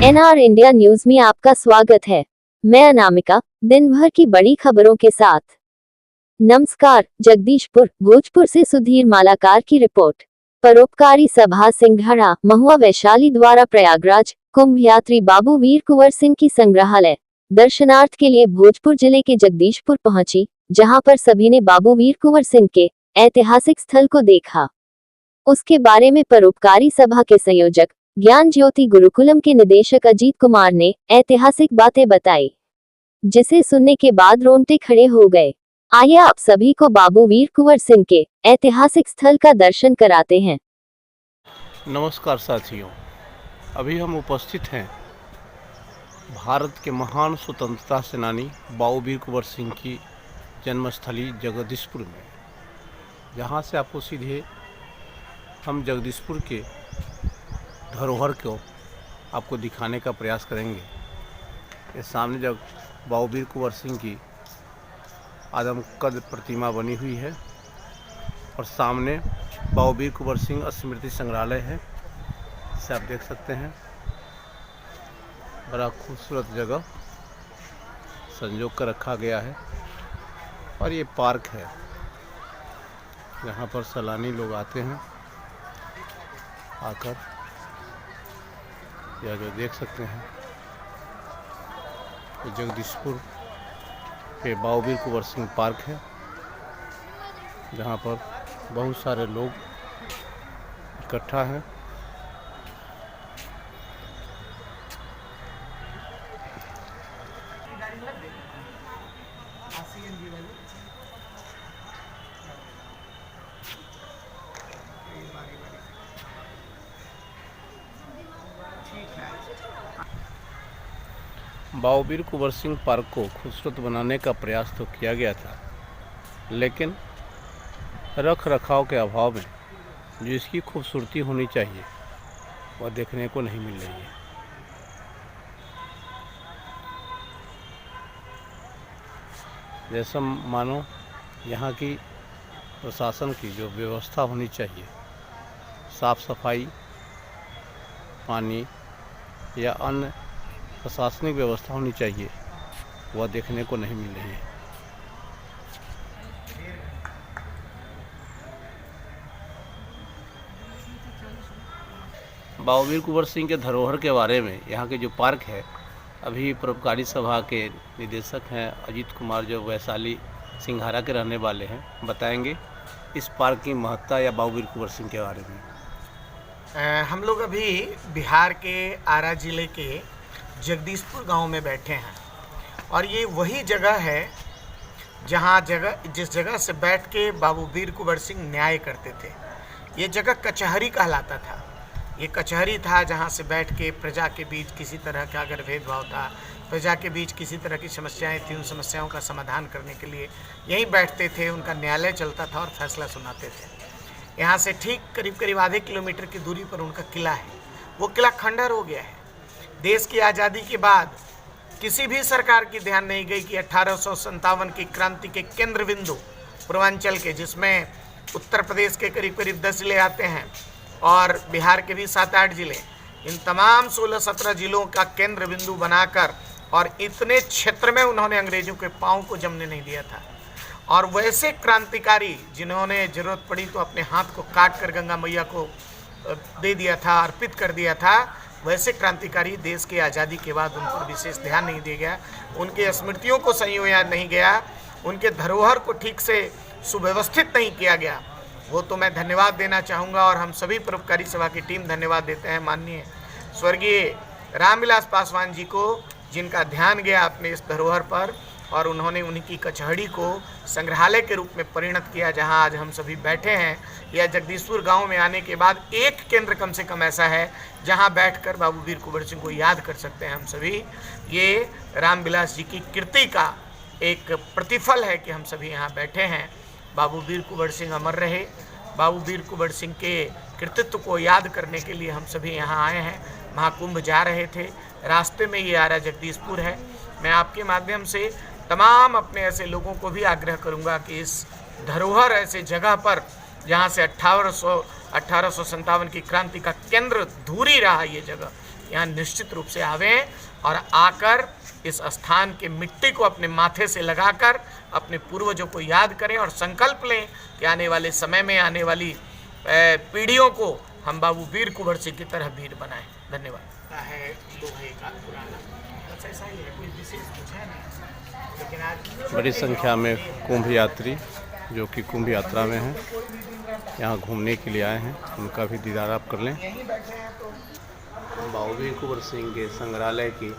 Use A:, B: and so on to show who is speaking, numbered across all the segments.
A: NR India news में आपका स्वागत है। मैं अनामिका, दिन भर की बड़ी खबरों के साथ। नमस्कार। जगदीशपुर भोजपुर से सुधीर मालाकार की रिपोर्ट। परोपकारी सभा सिंघाड़ा महुआ वैशाली द्वारा प्रयागराज कुंभ यात्री बाबू वीर कुंवर सिंह की संग्रहालय दर्शनार्थ के लिए भोजपुर जिले के जगदीशपुर पहुंची, जहां पर सभी ने बाबू वीर कुंवर सिंह के ऐतिहासिक स्थल को देखा। उसके बारे में परोपकारी सभा के संयोजक ज्ञान ज्योति गुरुकुलम के निदेशक अजीत कुमार ने ऐतिहासिक बातें बताई, जिसे सुनने के बाद रोंगटे खड़े हो गए। आइए आप सभी को बाबू वीर कुंवर सिंह के ऐतिहासिक स्थल का दर्शन कराते हैं।
B: नमस्कार साथियों, अभी हम उपस्थित हैं भारत के महान स्वतंत्रता सेनानी बाबू वीर कुंवर सिंह की जन्मस्थली जगदीशपुर में, जहां से आपको सीधे हम जगदीशपुर के धरोहर को आपको दिखाने का प्रयास करेंगे। ये सामने जब बाबू वीर कुंवर सिंह की आदमकद प्रतिमा बनी हुई है और सामने बाबू वीर कुंवर सिंह स्मृति संग्रहालय है, इसे आप देख सकते हैं। बड़ा खूबसूरत जगह संजो कर रखा गया है और ये पार्क है जहाँ पर सैलानी लोग आते हैं। आकर यह जो देख सकते हैं ये जगदीशपुर के बाबू वीर कुंवर सिंह पार्क है, जहाँ पर बहुत सारे लोग इकट्ठा हैं। बाबू वीर कुंवर सिंह पार्क को खूबसूरत बनाने का प्रयास तो किया गया था, लेकिन रख रखाव के अभाव में जो इसकी खूबसूरती होनी चाहिए वह देखने को नहीं मिल रही है। जैसा मानो यहाँ की प्रशासन की जो व्यवस्था होनी चाहिए, साफ सफाई, पानी या अन्य प्रशासनिक व्यवस्था होनी चाहिए, वह देखने को नहीं मिल रही है। बाबू वीर कुंवर सिंह के धरोहर के बारे में यहाँ के जो पार्क है, अभी परोपकारी सभा के निदेशक हैं अजीत कुमार, जो वैशाली सिंघाड़ा के रहने वाले हैं, बताएंगे इस पार्क की महत्ता या बाबू वीर कुंवर सिंह के बारे में।
C: हम लोग अभी बिहार के आरा जिले के जगदीशपुर गांव में बैठे हैं और ये वही जगह है जिस जगह से बैठ के बाबू वीर कुंवर सिंह न्याय करते थे। ये जगह कचहरी कहलाता था। ये कचहरी था जहां से बैठ के प्रजा के बीच किसी तरह का अगर भेदभाव था, प्रजा के बीच किसी तरह की समस्याएं थी, उन समस्याओं का समाधान करने के लिए यहीं बैठते थे। उनका न्यायालय चलता था और फैसला सुनाते थे। यहाँ से ठीक करीब करीब आधे किलोमीटर की दूरी पर उनका किला है। वो किला खंडर हो गया है। देश की आज़ादी के बाद किसी भी सरकार की ध्यान नहीं गई कि 1857 की क्रांति के केंद्र बिंदु पूर्वांचल के, जिसमें उत्तर प्रदेश के करीब करीब 10 जिले आते हैं और बिहार के भी 7-8 जिले, इन तमाम 16-17 जिलों का केंद्र बिंदु बनाकर और इतने क्षेत्र में उन्होंने अंग्रेजों के पाँव को जमने नहीं दिया था। और वैसे क्रांतिकारी जिन्होंने ज़रूरत पड़ी तो अपने हाथ को काट कर गंगा मैया को दे दिया था, अर्पित कर दिया था, वैसे क्रांतिकारी देश की आज़ादी के बाद उन पर विशेष ध्यान नहीं दिया गया, उनके स्मृतियों को संजोया नहीं गया, उनके धरोहर को ठीक से सुव्यवस्थित नहीं किया गया। वो तो मैं धन्यवाद देना चाहूँगा और हम सभी परोपकारी सभा की टीम धन्यवाद देते हैं माननीय स्वर्गीय रामविलास पासवान जी को, जिनका ध्यान गया अपने इस धरोहर पर और उन्होंने उनकी कचहरी को संग्रहालय के रूप में परिणत किया, जहां आज हम सभी बैठे हैं। या जगदीशपुर गांव में आने के बाद एक केंद्र कम से कम ऐसा है जहां बैठकर बाबू वीर कुंवर सिंह को याद कर सकते हैं हम सभी। ये रामविलास जी की कीर्ति का एक प्रतिफल है कि हम सभी यहाँ बैठे हैं। बाबू वीर कुंवर सिंह अमर रहे। बाबू वीर कुंवर सिंह के कृतित्व को याद करने के लिए हम सभी यहाँ आए हैं। महाकुंभ जा रहे थे, रास्ते में ये आरा जगदीशपुर है। मैं आपके माध्यम से तमाम अपने ऐसे लोगों को भी आग्रह करूंगा कि इस धरोहर ऐसे जगह पर जहां से 1857 की क्रांति का केंद्र धूरी रहा ये जगह, यहाँ निश्चित रूप से आवें और आकर इस स्थान के मिट्टी को अपने माथे से लगाकर अपने पूर्वजों को याद करें और संकल्प लें कि आने वाले समय में आने वाली पीढ़ियों को हम बाबू वीर कुंवर सिंह की तरह वीर बनाएं। धन्यवाद। है लोहे का पुराना, बस ऐसा ही है, कोई विशेष कुछ है नहीं, लेकिन आज
B: बड़ी संख्या में कुंभ यात्री जो कि कुंभ यात्रा में हैं, यहाँ घूमने के लिए आए हैं, उनका भी दीदार आप कर लें। बाबू वीर कुंवर सिंह के संग्रहालय की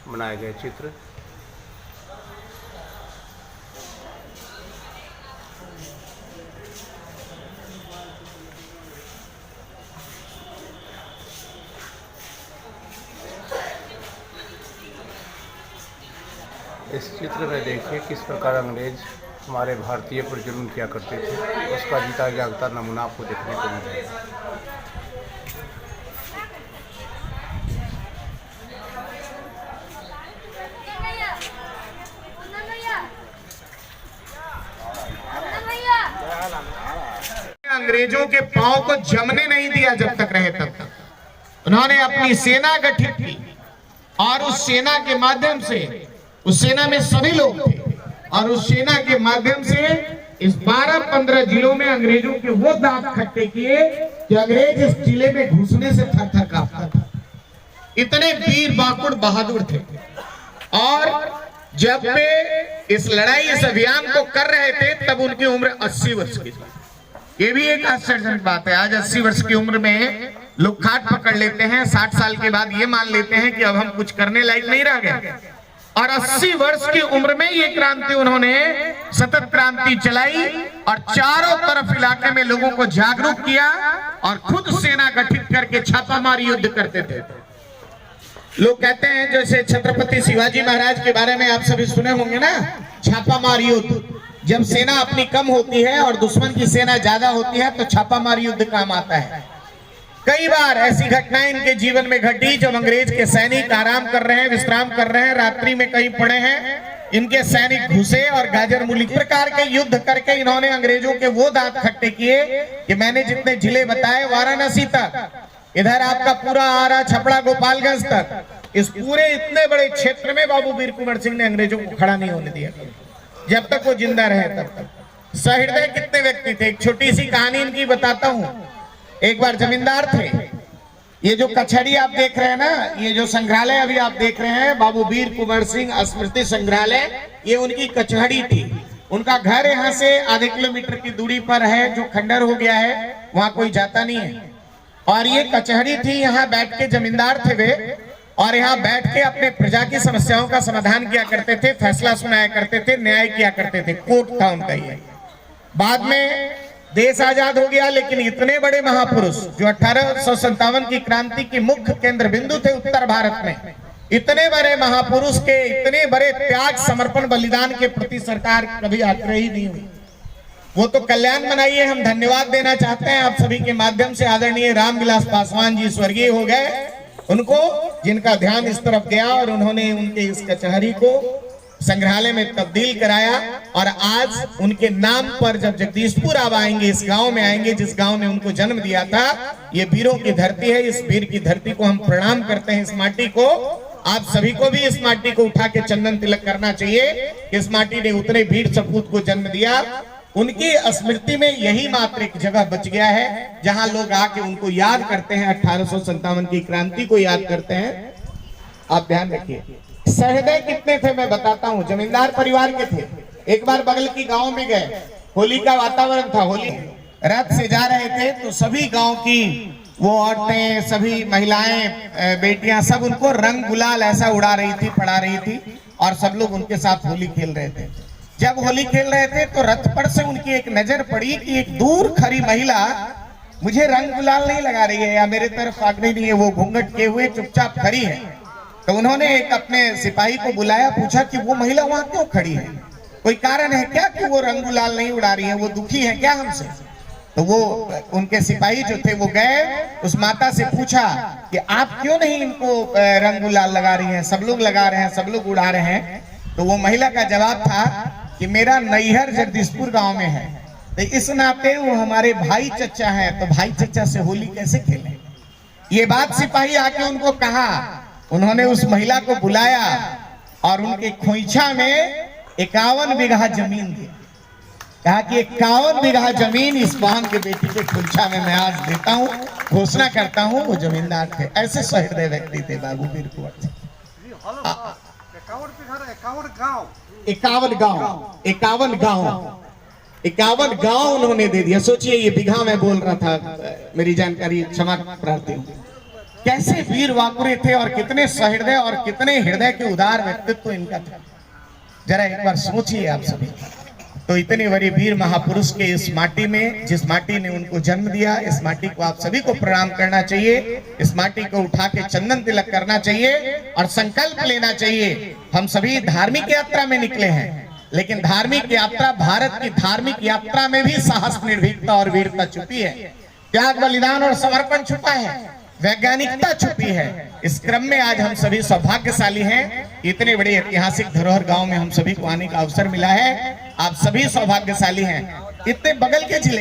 B: बनाए गए चित्र इस चित्र में देखिए किस प्रकार अंग्रेज हमारे भारतीय पर जुल्म किया करते थे, उसका जीता जागता नमूना आपको देखने को मिलेगा।
C: अंग्रेजों के पांव को जमने नहीं दिया जब तक रहे तब तक। उन्होंने अपनी सेना गठित की और उस सेना के माध्यम से, उस सेना में सभी लोग थे और उस सेना के माध्यम से इस 12-15 जिलों में अंग्रेजों के वो दांत खट्टे किए कि अंग्रेज इस जिले में घुसने से थर थर कांपता था। इतने वीर बाकुड़ बहादुर थे। और जब वे इस लड़ाई, इस अभियान को कर रहे थे तब उनकी उम्र 80 वर्ष की थी। ये भी एक आश्चर्यजनक बात है। आज 80 वर्ष की उम्र में लोग खाट पकड़ लेते हैं, 60 साल के बाद ये मान लेते हैं कि अब हम कुछ करने लायक नहीं रह गए। और 80 वर्ष की उम्र में ये क्रांति, उन्होंने सतत क्रांति चलाई और चारों तरफ इलाके में लोगों को जागरूक किया और खुद सेना गठित करके छापामार युद्ध करते थे। लोग कहते हैं, जैसे छत्रपति शिवाजी महाराज के बारे में आप सभी सुने होंगे ना, छापामार युद्ध। जब सेना अपनी कम होती है और दुश्मन की सेना ज्यादा होती है तो छापामार युद्ध काम आता है। कई बार ऐसी घटनाएं इनके जीवन में घटी जब अंग्रेज के सैनिक आराम कर रहे हैं, विश्राम कर रहे हैं, रात्रि में कहीं पड़े हैं, इनके सैनिक घुसे और गाजर मूली प्रकार के युद्ध करके इन्होंने अंग्रेजों के वो दांत खट्टे किए कि मैंने जितने जिले बताए, वाराणसी तक, इधर आपका पूरा आरा, छपड़ा, गोपालगंज तक, इस पूरे इतने बड़े क्षेत्र में बाबू वीर कुंवर सिंह ने अंग्रेजों को खड़ा नहीं होने दिया। जब तक वो जिंदा रहे तब तक। सहृदय कितने व्यक्ति थे, एक छोटी सी कहानी इनकी बताता हूँ। एक बार जमींदार थे। ये जो कचहरी आप देख रहे हैं ना, ये जो संग्रहालय अभी आप देख रहे हैं, बाबू वीर कुंवर सिंह स्मृति संग्रहालय, ये उनकी कचहरी थी। उनका घर यहाँ से आधे किलोमीटर की दूरी पर है, जो खंडर हो गया है, वहां कोई जाता नहीं है। और ये कचहरी थी, यहाँ बैठ के जमींदार थे वे, और यहाँ बैठ के अपने प्रजा की समस्याओं का समाधान किया करते थे, फैसला सुनाया करते थे, न्याय किया करते थे। कोर्ट था उनका ये। बाद में देश आजाद हो गया, लेकिन इतने बड़े महापुरुष जो 1857 की क्रांति की मुख्य केंद्र बिंदु थे उत्तर भारत में, इतने बड़े महापुरुष के इतने बड़े त्याग, समर्पण, बलिदान के प्रति सरकार कभी आग्रही नहीं हुई। वो तो कल्याण मनाइए, हम धन्यवाद देना चाहते हैं आप सभी के माध्यम से। आदरणीय रामविलास पासवान जी स्वर्गीय हो गए, उनको, जिनका ध्यान इस तरफ गया और उन्होंने उनके इस कचहरी को संग्रहालय में तब्दील कराया। और आज उनके नाम पर जब जगदीशपुर आप आएंगे, इस गांव में आएंगे जिस गांव ने उनको जन्म दिया था, ये वीरों की धरती है। इस वीर की धरती को हम प्रणाम करते हैं। इस माटी को, आप सभी को भी इस माटी को उठा के चंदन तिलक करना चाहिए। इस माटी ने उतने वीर सपूत को जन्म दिया। उनकी स्मृति में यही मात्र एक जगह बच गया है जहां लोग आके उनको याद करते हैं, 1857 की क्रांति को याद करते हैं। आप ध्यान रखिए। सहृदय कितने थे मैं बताता हूँ। जमींदार परिवार के थे। एक बार बगल की गांव में गए, होली का वातावरण था, होली रथ से जा रहे थे तो सभी गांव की वो औरतें, सभी महिलाएं, बेटियां, सब उनको रंग गुलाल ऐसा उड़ा रही थी, पड़ा रही थी और सब लोग उनके साथ होली खेल रहे थे। जब होली खेल रहे थे तो रथ पर से उनकी एक नजर पड़ी कि एक दूर खड़ी महिला मुझे रंग गुलाल नहीं लगा रही है या मेरे तरफ आग नहीं है, वो घूंघट किए हुए चुपचाप खड़ी है। तो उन्होंने एक अपने सिपाही को बुलाया, पूछा कि वो महिला वहां क्यों खड़ी है, कोई कारण है क्या कि वो रंग गुलाल नहीं उड़ा रही है, वो दुखी है क्या हमसे? तो वो उनके सिपाही जो थे वो गए, उस माता से पूछा कि आप क्यों नहीं इनको रंग गुलाल लगा रही हैं, सब लोग लगा रहे हैं, सब लोग उड़ा रहे हैं। तो वो महिला का जवाब था कि मेरा नैहर जगदीशपुर गांव में है तो इस नाते वो हमारे भाई चचा हैं, तो भाई चचा से होली कैसे खेलें? ये बात सिपाही आके उनको कहा, उन्होंने उस महिला को बुलाया और उनके खोइछा में 51 बीघा जमीन दी। कहा कि 51 बीघा जमीन इस बहन के बेटी के खोइछा में मैं आज देता हूँ, घोषणा करता हूँ। वो जमींदार थे, ऐसे सहृदय व्यक्ति थे बाबू वीर कुंवर सिंह। 51 गांव उन्होंने दे दिया। सोचिए, ये बीघा में बोल रहा था, मेरी जानकारी क्षमा प्रार्थी हूँ। कैसे वीर वाकुरे थे और कितने सहृदय और कितने हृदय के उदार व्यक्तित्व इनका था, जरा एक बार सोचिए आप सभी। तो इतने बड़े वीर महापुरुष के इस माटी में, जिस माटी ने उनको जन्म दिया, इस माटी को आप सभी को प्रणाम करना चाहिए। इस माटी को उठा के चंदन तिलक करना चाहिए और संकल्प लेना चाहिए। हम सभी धार्मिक यात्रा में निकले हैं, लेकिन धार्मिक यात्रा, भारत की धार्मिक यात्रा में भी साहस, निर्भीकता और वीरता छुपी है, त्याग, बलिदान और समर्पण छुपा है, वैज्ञानिकता छुपी है। इस क्रम में आज हम सभी सौभाग्यशाली हैं। इतने बड़े ऐतिहासिक धरोहर गांव में हम सभी को आने का अवसर मिला है। आप सभी सौभाग्यशाली हैं। इतने बगल के जिले